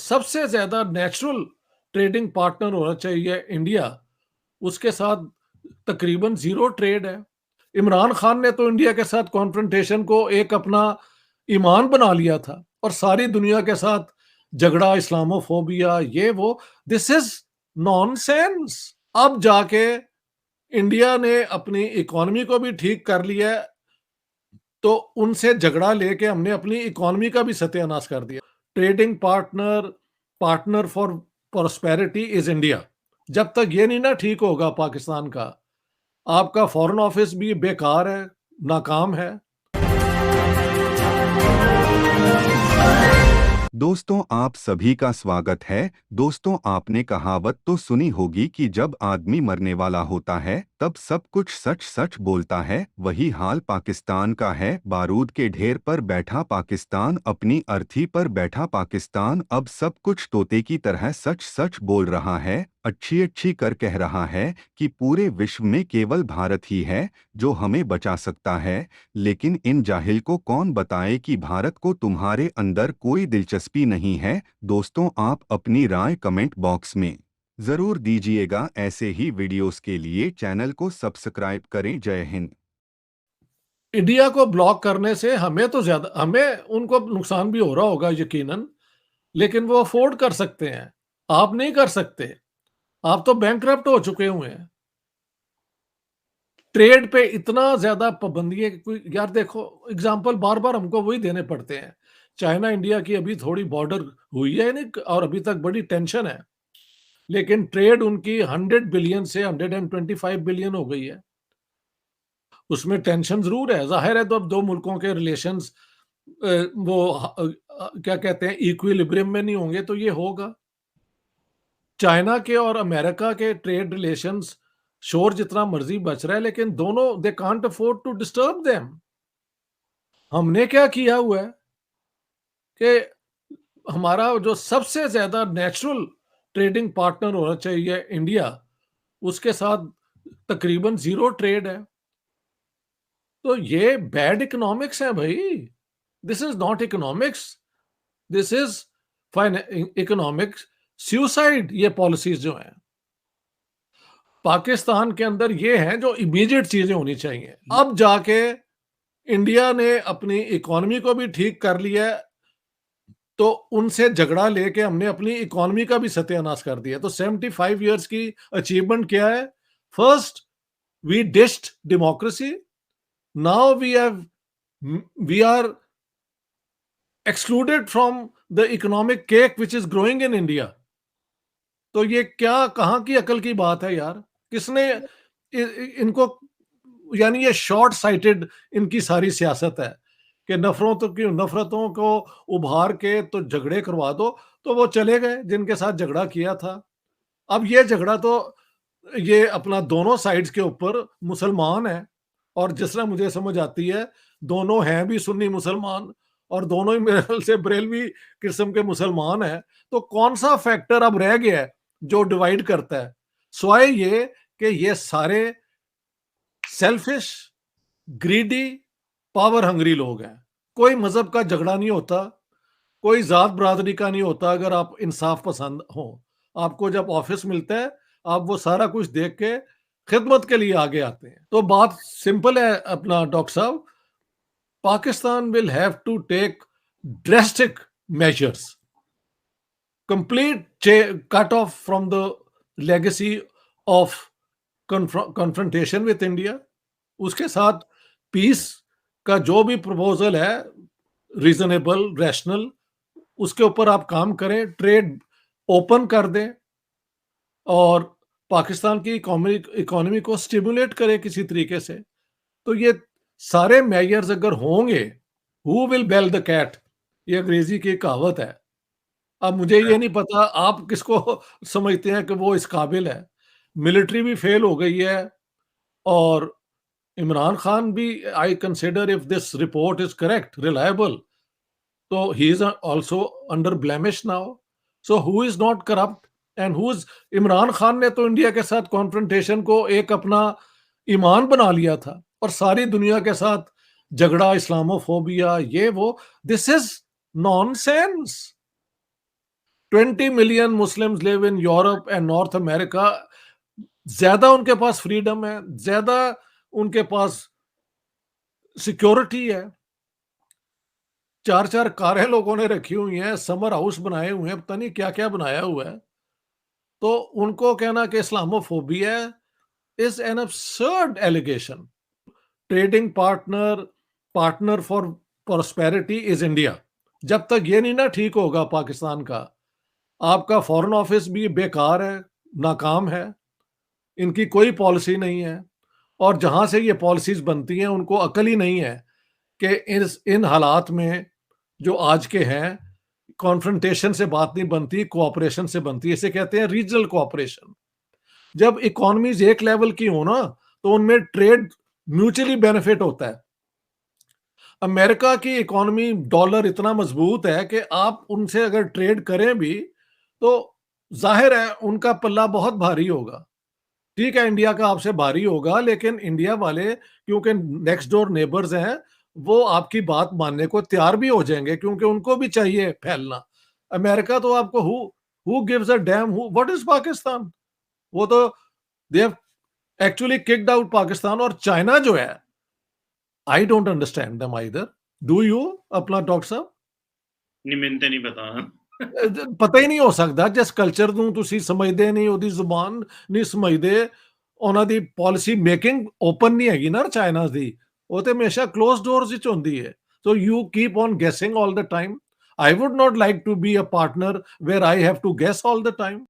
सबसे ज्यादा natural trading partner होना चाहिए इंडिया, उसके साथ तकरीबन जीरो ट्रेड है। इमरान खान ने तो इंडिया के साथ कॉन्फ्रंटेशन को एक अपना ईमान बना लिया था और सारी दुनिया के साथ झगड़ा, इस्लामोफोबिया, ये वो। This is nonsense. अब जाके इंडिया ने अपनी इकोनॉमी को भी ठीक कर लिया है, तो उनसे झगड़ा लेके हमने अपनी इकोनॉमी का भी सत्यानाश कर दिया। Trading partner, partner for prosperity is India. जब तक ये नहीं ना ठीक होगा पाकिस्तान का, आपका फॉरेन ऑफिस भी बेकार है, नाकाम है। दोस्तों, आप सभी का स्वागत है। दोस्तों, आपने कहावत तो सुनी होगी कि जब आदमी मरने वाला होता है तब सब कुछ सच सच बोलता है। वही हाल पाकिस्तान का है। बारूद के ढेर पर बैठा पाकिस्तान, अपनी अर्थी पर बैठा पाकिस्तान, अब सब कुछ तोते की तरह सच सच बोल रहा है। अच्छी अच्छी कर कह रहा है कि पूरे विश्व में केवल भारत ही है जो हमें बचा सकता है। लेकिन इन जाहिल को कौन बताए कि भारत को तुम्हारे अंदर कोई दिलचस्पी नहीं है। दोस्तों, आप अपनी राय कमेंट बॉक्स में जरूर दीजिएगा। ऐसे ही वीडियोस के लिए चैनल को सब्सक्राइब करें। जय हिंद। इंडिया को ब्लॉक करने से हमें तो ज्यादा, हमें उनको नुकसान भी हो रहा होगा यकीनन, लेकिन वो अफोर्ड कर सकते हैं। आप नहीं कर सकते। आप तो बैंकरप्ट हो चुके हुए हैं। ट्रेड पे इतना ज्यादा पाबंदी है कि कोई, यार देखो, एग्जांपल बार बार हमको वही देने पड़ते हैं। चाइना इंडिया की अभी थोड़ी बॉर्डर हुई है नहीं, और अभी तक बड़ी टेंशन है, लेकिन ट्रेड उनकी 100 बिलियन से 125 बिलियन हो गई है। उसमें टेंशन जरूर है, जाहिर है। तो अब दो मुल्कों के रिलेशंस वो क्या कहते हैं, इक्विलिब्रियम में नहीं होंगे तो ये होगा। चाइना के और अमेरिका के ट्रेड रिलेशंस, शोर जितना मर्जी बच रहा है, लेकिन दोनों they can't afford to disturb them. हमने क्या किया हुआ है कि हमारा जो सबसे ज्यादा नेचुरल ट्रेडिंग पार्टनर होना चाहिए इंडिया, उसके साथ तकरीबन जीरो ट्रेड है। तो ये बैड इकोनॉमिक्स है भाई। This is not economics, this is economics suicide. ये पॉलिसीज जो हैं पाकिस्तान के अंदर, ये हैं जो इमीडिएट चीजें होनी चाहिए। अब जाके इंडिया ने अपनी इकोनॉमी को भी ठीक कर लिया है, तो उनसे झगड़ा लेके हमने अपनी इकोनॉमी का भी सत्यानाश कर दिया। तो 75 ईयर्स की अचीवमेंट क्या है? First, we dissed democracy. Now we are excluded from the economic cake which is growing in India. तो ये क्या, कहाँ की अकल की बात है यार? किसने इनको, यानी ये शॉर्ट साइटेड इनकी सारी सियासत है कि नफरतों को उभार के तो झगड़े करवा दो। तो वो चले गए जिनके साथ झगड़ा किया था। अब ये झगड़ा तो ये अपना दोनों साइड्स के ऊपर मुसलमान है, और जिस तरह मुझे समझ आती है, दोनों हैं भी सुन्नी मुसलमान, और दोनों ही मेरे ख्याल से बरेलवी किस्म के मुसलमान हैं। तो कौन सा फैक्टर अब रह गया है जो डिवाइड करता है? स्वाय ये कि ये सारे सेल्फिश, ग्रीडी, पावर हंग्री लोग हैं। कोई मजहब का झगड़ा नहीं होता, कोई जात बरादरी का नहीं होता। अगर आप इंसाफ पसंद हो, आपको जब ऑफिस मिलता है, आप वो सारा कुछ देख के खिदमत के लिए आगे आते हैं। तो बात सिंपल है अपना डॉक्टर साहब, Pakistan will have to take drastic measures, complete cut off from the legacy of confrontation with India. उसके साथ पीस का जो भी प्रपोजल है, रीजनेबल, रैशनल, उसके ऊपर आप काम करें। ट्रेड ओपन कर दें और पाकिस्तान की इकोनॉमी को स्टिमुलेट करें किसी तरीके से। तो ये सारे मेजर्स अगर होंगे, who will bell the cat, ये अंग्रेजी की कहावत है। अब मुझे ये नहीं पता आप किसको समझते हैं कि वो इस काबिल है। मिलिट्री भी फेल हो गई है, और इमरान खान भी, I consider if this report is correct, reliable, so he is also under blemish now. So who is not corrupt and who is? Imran Khan ने तो इंडिया के साथ कॉन्फ्रंटेशन को एक अपना ईमान बना लिया था, और सारी दुनिया के साथ झगड़ा, इस्लामोफोबिया, ये वो। This is nonsense. 20 million Muslims live in Europe and north America. ज्यादा उनके पास फ्रीडम है, ज्यादा उनके पास सिक्योरिटी है। 4-4 कारें लोगों ने रखी हुई हैं, समर हाउस बनाए हुए हैं, पता नहीं क्या-क्या बनाया हुआ है। तो उनको कहना कि Islamophobia is an absurd allegation. Trading partner, partner for prosperity is India. जब तक ये नहीं ना ठीक होगा पाकिस्तान का, आपका फॉरेन ऑफिस भी बेकार है, नाकाम है, इनकी कोई पॉलिसी नहीं है। और जहां से ये पॉलिसीज बनती हैं उनको अकल ही नहीं है कि इन हालात में जो आज के हैं, कॉन्फ्रंटेशन से बात नहीं बनती, कोऑपरेशन से बनती है। इसे कहते हैं रीजनल कोऑपरेशन। जब इकोनॉमीज एक लेवल की हो ना, तो उनमें ट्रेड म्यूचुअली बेनिफिट होता है। अमेरिका की इकोनॉमी, डॉलर इतना मजबूत है कि आप उनसे अगर ट्रेड करें भी तो जाहिर है उनका पल्ला बहुत भारी होगा। ठीक है, इंडिया का आपसे भारी होगा, लेकिन इंडिया वाले क्योंकि नेक्स्ट डोर नेबर्स हैं, वो आपकी बात मानने को तैयार भी हो जाएंगे क्योंकि उनको भी चाहिए फैलना। अमेरिका तो आपको who gives a dam, who what is Pakistan. वो तो they have actually kicked out Pakistan. और चाइना जो है, I don't understand them either. Do you अपना डॉक्टर साहब? नहीं, मैंने तो नहीं पता। ਪਤਾ ਹੀ ਨਹੀਂ ਹੋ ਸਕਦਾ ਜਿਸ ਕਲਚਰ ਨੂੰ ਤੁਸੀਂ ਸਮਝਦੇ ਨਹੀਂ, ਉਹਦੀ ਜ਼ੁਬਾਨ ਨਹੀਂ ਸਮਝਦੇ, ਉਹਨਾਂ ਦੀ ਪਾਲਿਸੀ ਮੇਕਿੰਗ ਓਪਨ ਨਹੀਂ ਹੈਗੀ ਨਾ ਚਾਈਨਾ ਦੀ, ਉਹ ਤੇ ਹਮੇਸ਼ਾ ਕਲੋਜ਼ ਡੋਰਸ ਵਿੱਚ ਹੁੰਦੀ ਹੈ। So you keep on guessing all the time. I would not like to be a partner where I have to guess all the time.